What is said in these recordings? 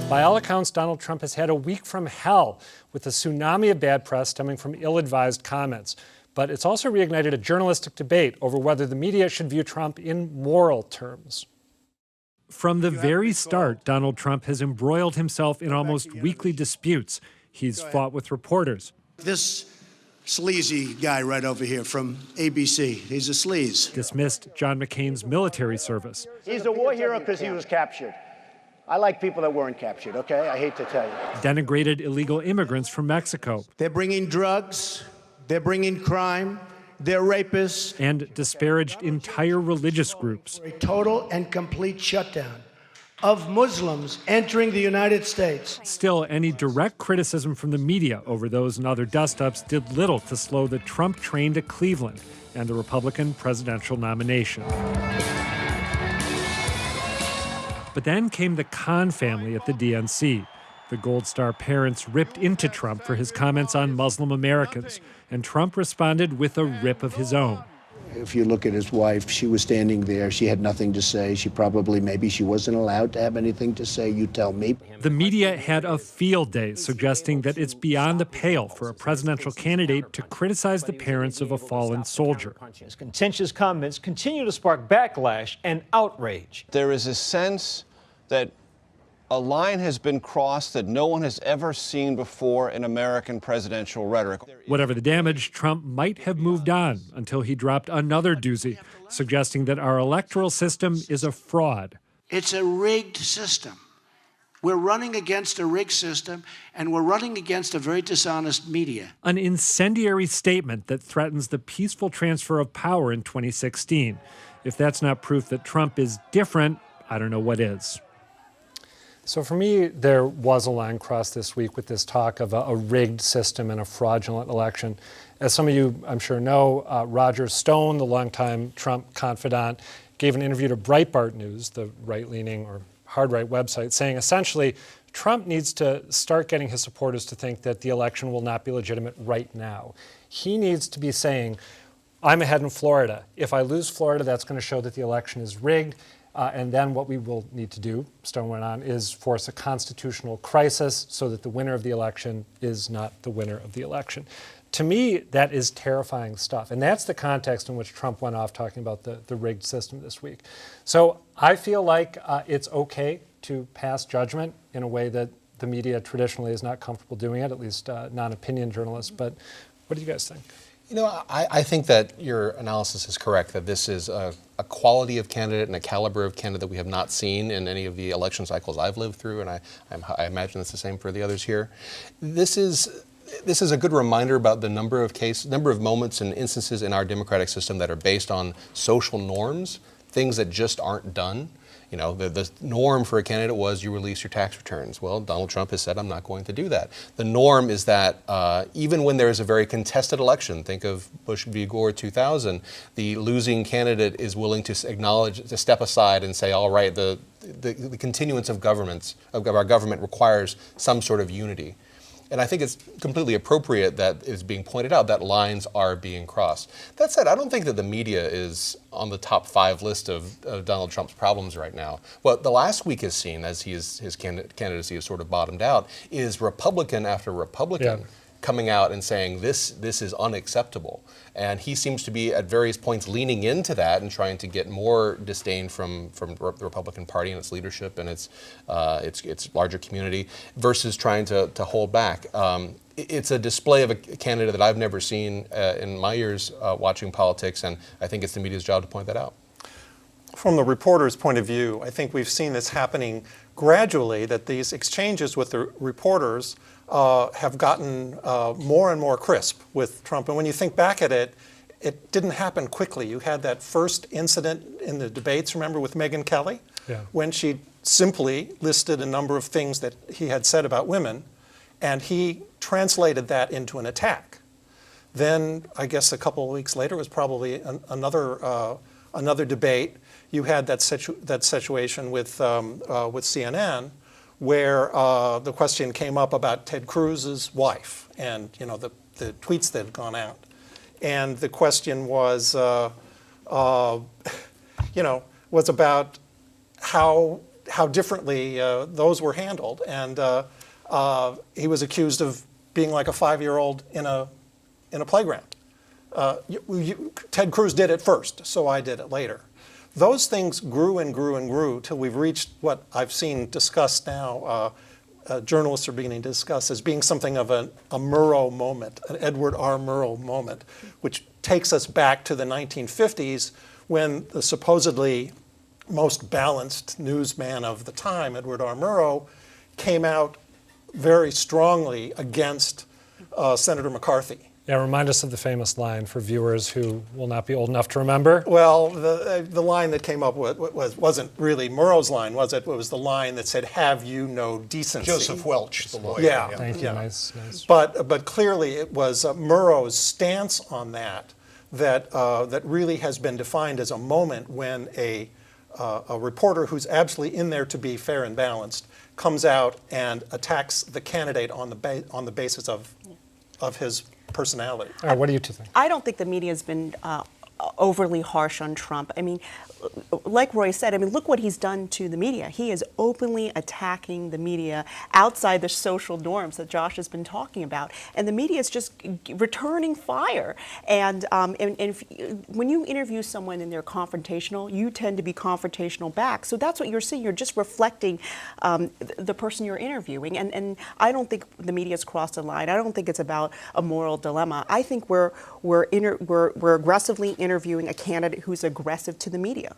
By all accounts, Donald Trump has had a week from hell with a tsunami of bad press stemming from ill-advised comments. But it's also reignited a journalistic debate over whether the media should view Trump in moral terms. From the very start, Donald Trump has embroiled himself in almost weekly disputes. He's fought with reporters. This sleazy guy right over here from ABC, he's a sleaze. Dismissed John McCain's military service. He's a war hero because he was captured. I like people that weren't captured, okay? I hate to tell you. Denigrated illegal immigrants from Mexico. They're bringing drugs, they're bringing crime, they're rapists. And disparaged entire religious groups. A total and complete shutdown of Muslims entering the United States. Still, any direct criticism from the media over those and other dust-ups did little to slow the Trump train to Cleveland and the Republican presidential nomination. But then came the Khan family at the DNC. The Gold Star parents ripped into Trump for his comments on Muslim Americans, and Trump responded with a rip of his own. If you look at his wife, she was standing there. She had nothing to say. Maybe she wasn't allowed to have anything to say. You tell me. The media had a field day suggesting that it's beyond the pale for a presidential candidate to criticize the parents of a fallen soldier. Contentious comments continue to spark backlash and outrage. There is a sense that a line has been crossed that no one has ever seen before in American presidential rhetoric. Whatever the damage, Trump might have moved on until he dropped another doozy, suggesting that our electoral system is a fraud. It's a rigged system. We're running against a rigged system, and we're running against a very dishonest media. An incendiary statement that threatens the peaceful transfer of power in 2016. If that's not proof that Trump is different, I don't know what is. So for me, there was a line crossed this week with this talk of a rigged system and a fraudulent election. As some of you, I'm sure, know, Roger Stone, the longtime Trump confidant, gave an interview to Breitbart News, the right-leaning or hard-right website, saying essentially Trump needs to start getting his supporters to think that the election will not be legitimate right now. He needs to be saying, I'm ahead in Florida. If I lose Florida, that's going to show that the election is rigged. And then what we will need to do, Stone went on, is force a constitutional crisis so that the winner of the election is not the winner of the election. To me, that is terrifying stuff. And that's the context in which Trump went off talking about the rigged system this week. So I feel like it's okay to pass judgment in a way that the media traditionally is not comfortable doing it, at least non-opinion journalists. But what do you guys think? You know, I think that your analysis is correct, that this is a quality of candidate and a caliber of candidate that we have not seen in any of the election cycles I've lived through, and I imagine it's the same for the others here. This is a good reminder about the number of moments and instances in our democratic system that are based on social norms, things that just aren't done. You know, the norm for a candidate was you release your tax returns. Well, Donald Trump has said, I'm not going to do that. The norm is that even when there is a very contested election, think of Bush v. Gore 2000, the losing candidate is willing to acknowledge, to step aside and say, all right, the continuance of our government requires some sort of unity. And I think it's completely appropriate that is being pointed out that lines are being crossed. That said, I don't think that the media is on the top 5 list of Donald Trump's problems right now. What the last week has seen, as his candidacy has sort of bottomed out, is Republican after Republican coming out and saying this is unacceptable. And he seems to be at various points leaning into that and trying to get more disdain from the Republican Party and its leadership and its larger community versus trying to hold back. It's a display of a candidate that I've never seen in my years watching politics, and I think it's the media's job to point that out. From the reporter's point of view, I think we've seen this happening gradually, that these exchanges with the reporters have gotten more and more crisp with Trump. And when you think back at it, it didn't happen quickly. You had that first incident in the debates, remember, with Megyn Kelly, when she simply listed a number of things that he had said about women, and he translated that into an attack. Then, I guess a couple of weeks later, was probably another debate. You had that situation with CNN, where the question came up about Ted Cruz's wife and the tweets that had gone out, and the question was was about how how differently those were handled. And he was accused of being like a 5-year-old in a playground. Ted Cruz did it first, so I did it later. Those things grew and grew and grew till we've reached what I've seen discussed now, journalists are beginning to discuss as being something of a Murrow moment, an Edward R. Murrow moment, which takes us back to the 1950s when the supposedly most balanced newsman of the time, Edward R. Murrow, came out very strongly against Senator McCarthy. Yeah, remind us of the famous line for viewers who will not be old enough to remember. Well, the line that came up with wasn't really Murrow's line, was it? It was the line that said, "Have you no decency?" Joseph Welch, the lawyer. Yeah. Thank you. Yeah. Nice. But clearly it was Murrow's stance on that really has been defined as a moment when a reporter who's absolutely in there to be fair and balanced comes out and attacks the candidate on the basis of his personality. All right, what do you two think? I don't think the media has been overly harsh on Trump. I mean, like Roy said, I mean, look what he's done to the media. He is openly attacking the media outside the social norms that Josh has been talking about. And the media is just returning fire. And when you interview someone and they're confrontational, you tend to be confrontational back. So that's what you're seeing. You're just reflecting the person you're interviewing. And I don't think the media has crossed a line. I don't think it's about a moral dilemma. I think we're aggressively interviewing a candidate who's aggressive to the media.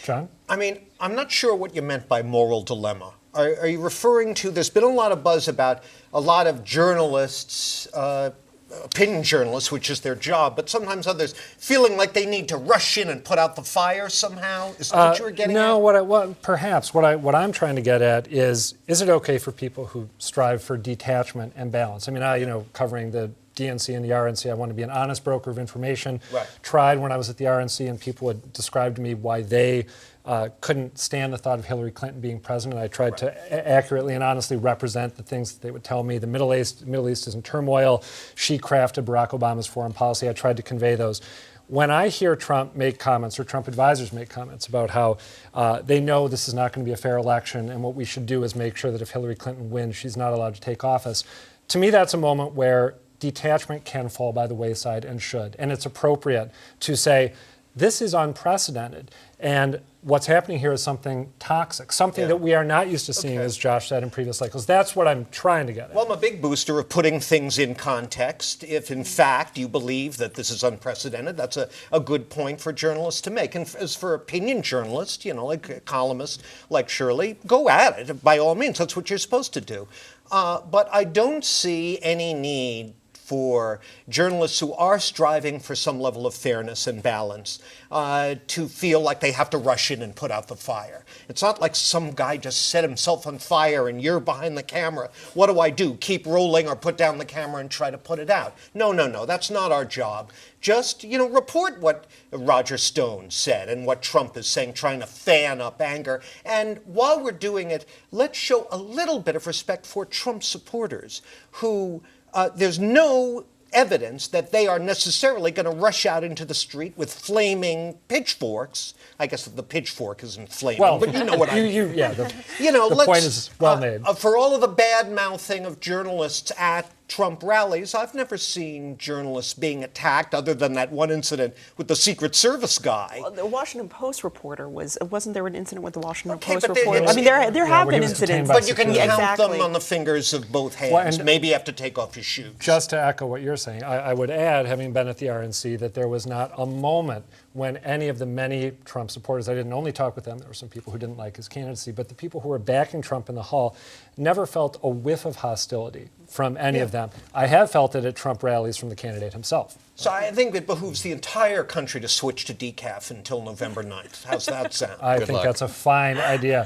John? I mean, I'm not sure what you meant by moral dilemma. Are you referring to, there's been a lot of buzz about a lot of journalists, opinion journalists, which is their job, but sometimes others feeling like they need to rush in and put out the fire somehow? Is that what you were getting at? No, perhaps. What I'm trying to get at is it okay for people who strive for detachment and balance? I mean, covering the DNC and the RNC, I want to be an honest broker of information. Right. Tried when I was at the RNC, and people would describe to me why they couldn't stand the thought of Hillary Clinton being president. I tried to accurately and honestly represent the things that they would tell me. The Middle East is in turmoil. She crafted Barack Obama's foreign policy. I tried to convey those. When I hear Trump make comments, or Trump advisors make comments about how they know this is not going to be a fair election, and what we should do is make sure that if Hillary Clinton wins, she's not allowed to take office, to me that's a moment where detachment can fall by the wayside and should. And it's appropriate to say, this is unprecedented. And what's happening here is something toxic, something that we are not used to seeing, as Josh said in previous cycles. That's what I'm trying to get at. Well, I'm a big booster of putting things in context. If, in fact, you believe that this is unprecedented, that's a good point for journalists to make. And as for opinion journalists, like a columnist like Shirley, go at it, by all means. That's what you're supposed to do. But I don't see any need for journalists who are striving for some level of fairness and balance to feel like they have to rush in and put out the fire. It's not like some guy just set himself on fire and you're behind the camera. What do I do? Keep rolling or put down the camera and try to put it out? No, that's not our job. Just, report what Roger Stone said and what Trump is saying, trying to fan up anger. And while we're doing it, let's show a little bit of respect for Trump supporters who there's no evidence that they are necessarily going to rush out into the street with flaming pitchforks. I guess the pitchfork isn't flaming, but you know what I mean. The point is well made. For all of the bad-mouthing of journalists at Trump rallies, I've never seen journalists being attacked other than that one incident with the Secret Service guy. Well, the Washington Post reporter wasn't there an incident with the Washington Post but reporter? I mean, there have been incidents. But you can count exactly. them on the fingers of both hands. Maybe you have to take off your shoes. Just to echo what you're saying, I would add, having been at the RNC, that there was not a moment when any of the many Trump supporters, I didn't only talk with them, there were some people who didn't like his candidacy, but the people who were backing Trump in the hall never felt a whiff of hostility from any of them. I have felt it at Trump rallies from the candidate himself. So I think it behooves the entire country to switch to decaf until November 9th. How's that sound? I think that's a fine idea.